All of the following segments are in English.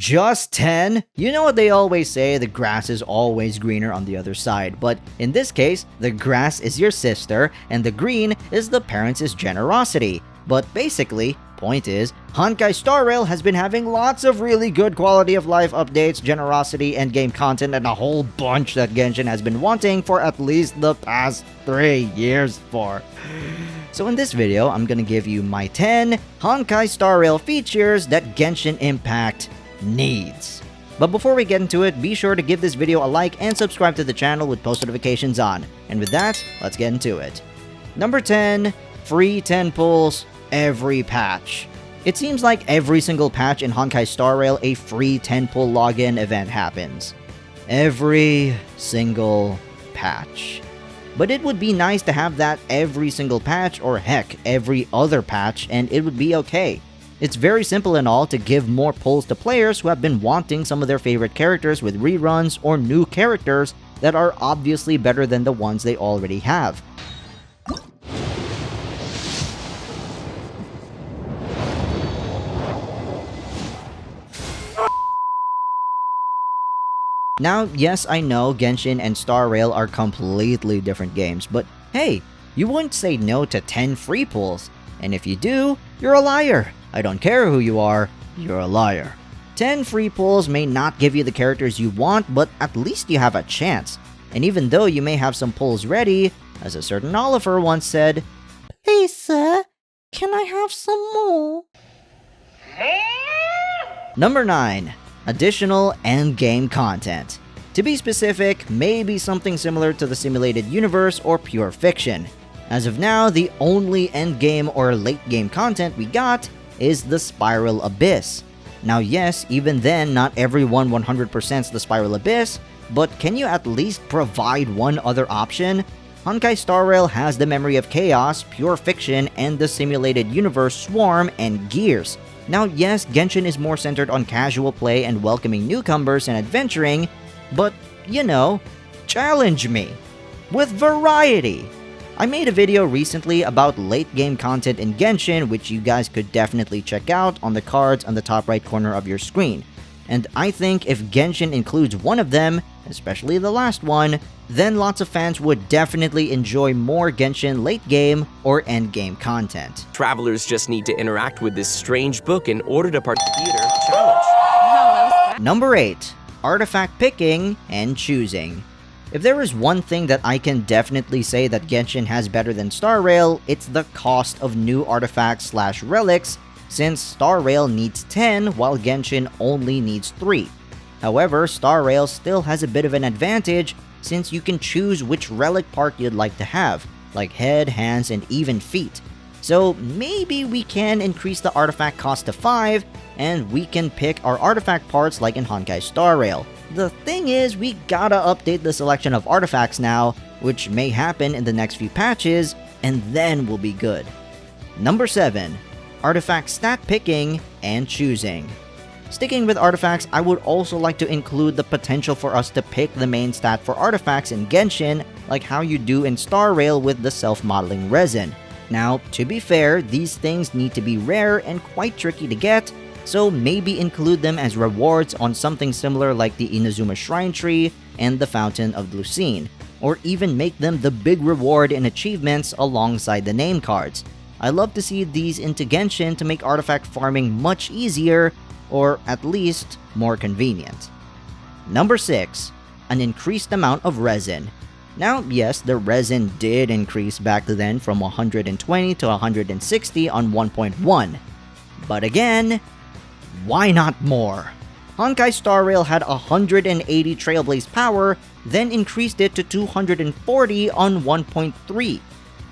Just 10? You know what they always say, the grass is always greener on the other side, but in this case, the grass is your sister, and the green is the parents' generosity. But basically, point is, Honkai Star Rail has been having lots of really good quality of life updates, generosity, endgame content, and a whole bunch that Genshin has been wanting for at least the past 3 years for. So in this video, I'm gonna give you my 10 Honkai Star Rail features that Genshin Impact needs. But before we get into it, be sure to give this video a like and subscribe to the channel with post notifications on. And with that, let's get into it. Number 10, free 10 pulls every patch. It seems like every single patch in Honkai Star Rail, a free 10 pull login event happens. Every single patch. But it would be nice to have that every single patch, or heck, every other patch, and it would be okay. It's very simple and all to give more pulls to players who have been wanting some of their favorite characters with reruns or new characters that are obviously better than the ones they already have. Now, yes, I know Genshin and Star Rail are completely different games, but hey, you wouldn't say no to 10 free pulls. And if you do, you're a liar. I don't care who you are, you're a liar. 10 free pulls may not give you the characters you want, but at least you have a chance. And even though you may have some pulls ready, as a certain Oliver once said, "Please sir, can I have some more?" Number 9. Additional endgame content. To be specific, maybe something similar to the simulated universe or pure fiction. As of now, the only endgame or late game content we got is the Spiral Abyss. Now yes, even then, not everyone 100%'s the Spiral Abyss, but can you at least provide one other option? Honkai Star Rail has the Memory of Chaos, Pure Fiction, and the simulated universe Swarm and Gears. Now yes, Genshin is more centered on casual play and welcoming newcomers and adventuring, but you know, challenge me with variety. I made a video recently about late game content in Genshin, which you guys could definitely check out on the cards on the top right corner of your screen. And I think if Genshin includes one of them, especially the last one, then lots of fans would definitely enjoy more Genshin late game or end game content. Travelers just need to interact with this strange book in order to participate in the challenge. Number 8. Artifact picking and choosing. If there is one thing that I can definitely say that Genshin has better than Star Rail, it's the cost of new artifacts / relics, since Star Rail needs 10 while Genshin only needs 3. However, Star Rail still has a bit of an advantage since you can choose which relic part you'd like to have, like head, hands, and even feet. So maybe we can increase the artifact cost to 5, and we can pick our artifact parts like in Honkai Star Rail. The thing is, we gotta update the selection of artifacts now, which may happen in the next few patches, and then we'll be good. Number 7. Artifact stat picking and choosing. Sticking with artifacts, I would also like to include the potential for us to pick the main stat for artifacts in Genshin, like how you do in Star Rail with the self-modeling resin. Now, to be fair, these things need to be rare and quite tricky to get, so maybe include them as rewards on something similar like the Inazuma Shrine Tree and the Fountain of Lucine, or even make them the big reward in achievements alongside the name cards. I love to see these into Genshin to make artifact farming much easier, or at least more convenient. Number 6. An increased amount of resin. Now, yes, the resin did increase back then from 120 to 160 on 1.1. But again, why not more? Honkai Star Rail had 180 Trailblaze power, then increased it to 240 on 1.3.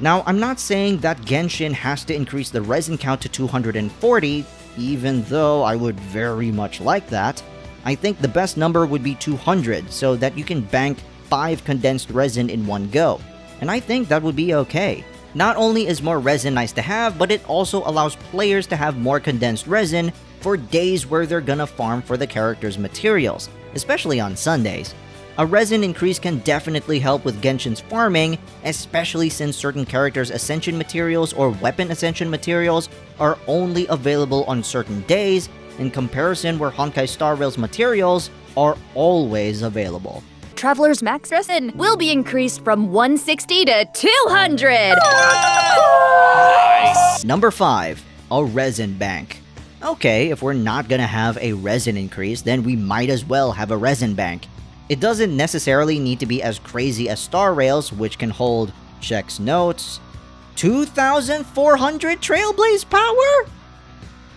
Now, I'm not saying that Genshin has to increase the resin count to 240, even though I would very much like that. I think the best number would be 200, so that you can bank 5 condensed resin in one go. And I think that would be okay. Not only is more resin nice to have, but it also allows players to have more condensed resin for days where they're gonna farm for the character's materials, especially on Sundays. A resin increase can definitely help with Genshin's farming, especially since certain characters' ascension materials or weapon ascension materials are only available on certain days, in comparison where Honkai Star Rail's materials are always available. Traveler's max resin will be increased from 160 to 200! Nice! Number 5. A resin bank. Okay, if we're not gonna have a resin increase, then we might as well have a resin bank. It doesn't necessarily need to be as crazy as Star Rail's, which can hold, checks notes, 2,400 Trailblaze power?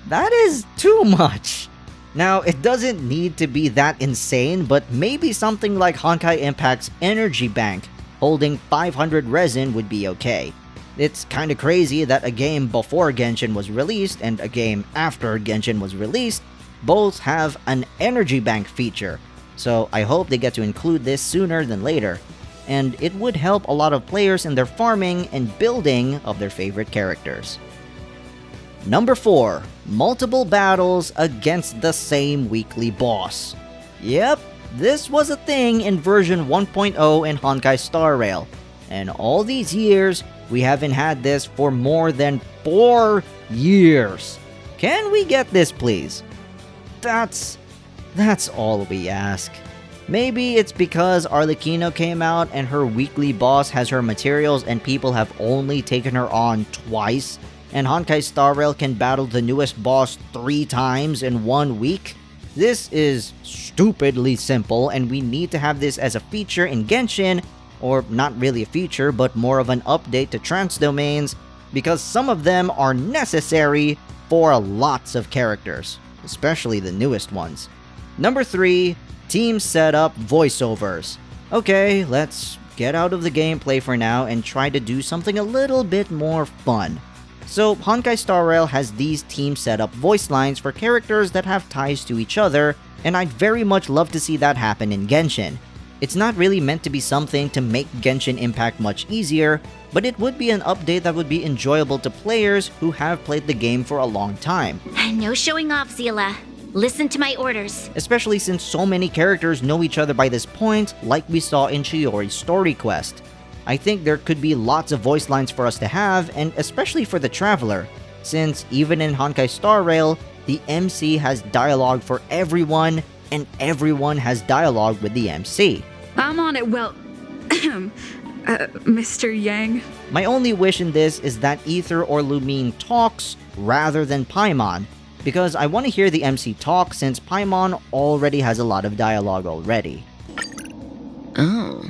That is too much. Now, it doesn't need to be that insane, but maybe something like Honkai Impact's Energy Bank, holding 500 resin would be okay. It's kinda crazy that a game before Genshin was released and a game after Genshin was released both have an Energy Bank feature, so I hope they get to include this sooner than later. And it would help a lot of players in their farming and building of their favorite characters. Number 4. Multiple battles against the same weekly boss. Yep, this was a thing in version 1.0 in Honkai Star Rail, and all these years, we haven't had this for more than 4 years. Can we get this, please? That's all we ask. Maybe it's because Arlecchino came out and her weekly boss has her materials and people have only taken her on twice, and Honkai Star Rail can battle the newest boss 3 times in 1 week? This is stupidly simple, and we need to have this as a feature in Genshin, or not really a feature, but more of an update to trance domains, because some of them are necessary for lots of characters, especially the newest ones. Number 3. Team setup voiceovers. Okay, let's get out of the gameplay for now and try to do something a little bit more fun. So, Honkai Star Rail has these team setup voice lines for characters that have ties to each other, and I'd very much love to see that happen in Genshin. It's not really meant to be something to make Genshin Impact much easier, but it would be an update that would be enjoyable to players who have played the game for a long time. No showing off, Zila. Listen to my orders. Especially since so many characters know each other by this point, like we saw in Shiori's story quest. I think there could be lots of voice lines for us to have, and especially for the Traveler, since even in Honkai Star Rail, the MC has dialogue for everyone, and everyone has dialogue with the MC. I'm on it, well, Mr. Yang. My only wish in this is that Ether or Lumine talks rather than Paimon, because I want to hear the MC talk since Paimon already has a lot of dialogue already. Oh,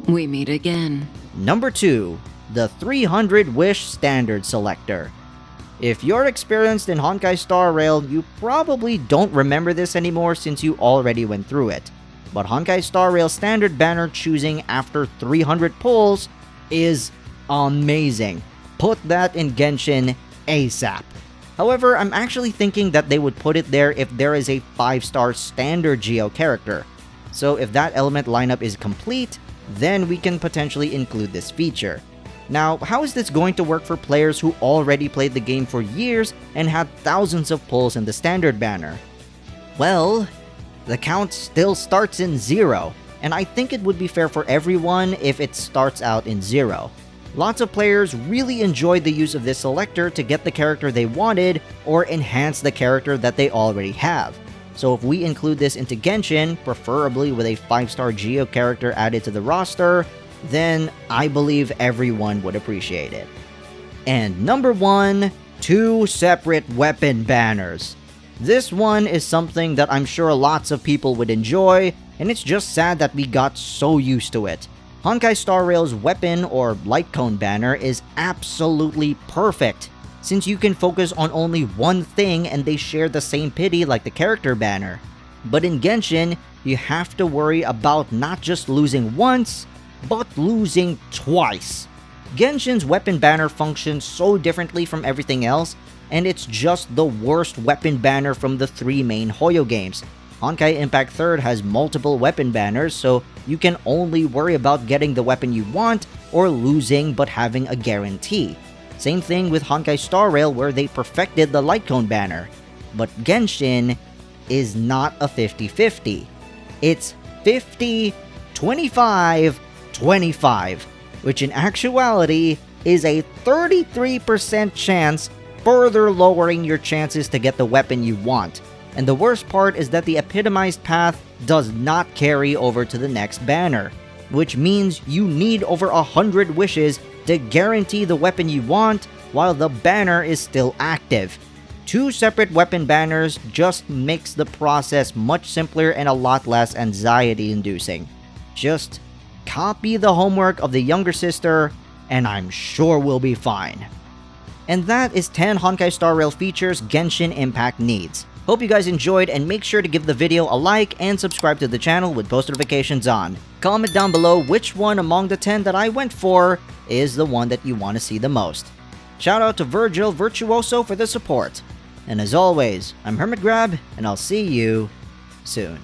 we meet again. Number 2. The 300 Wish Standard Selector. If you're experienced in Honkai Star Rail, you probably don't remember this anymore since you already went through it. But Honkai Star Rail Standard Banner choosing after 300 pulls is amazing. Put that in Genshin ASAP. However, I'm actually thinking that they would put it there if there is a 5-star standard Geo character. So if that element lineup is complete, then we can potentially include this feature. Now, how is this going to work for players who already played the game for years and had thousands of pulls in the standard banner? Well, the count still starts in 0, and I think it would be fair for everyone if it starts out in 0. Lots of players really enjoyed the use of this selector to get the character they wanted or enhance the character that they already have. So if we include this into Genshin, preferably with a 5-star Geo character added to the roster, then I believe everyone would appreciate it. And number 1, 2 separate weapon banners. This one is something that I'm sure lots of people would enjoy, and it's just sad that we got so used to it. Honkai Star Rail's weapon or light cone banner is absolutely perfect, since you can focus on only one thing and they share the same pity like the character banner. But in Genshin, you have to worry about not just losing once, but losing twice. Genshin's weapon banner functions so differently from everything else, and it's just the worst weapon banner from the 3 main Hoyo games. Honkai Impact 3rd has multiple weapon banners, so you can only worry about getting the weapon you want or losing but having a guarantee. Same thing with Honkai Star Rail where they perfected the light cone banner. But Genshin is not a 50-50. It's 50-25-25, which in actuality is a 33% chance, further lowering your chances to get the weapon you want. And the worst part is that the epitomized path does not carry over to the next banner, which means you need over 100 wishes to guarantee the weapon you want while the banner is still active. 2 separate weapon banners just makes the process much simpler and a lot less anxiety-inducing. Just copy the homework of the younger sister, and I'm sure we'll be fine. And that is 10 Honkai Star Rail features Genshin Impact needs. Hope you guys enjoyed, and make sure to give the video a like and subscribe to the channel with post notifications on. Comment down below which one among the 10 that I went for is the one that you want to see the most. Shout out to Virgil Virtuoso for the support. And as always, I'm HermitGRAB, and I'll see you soon.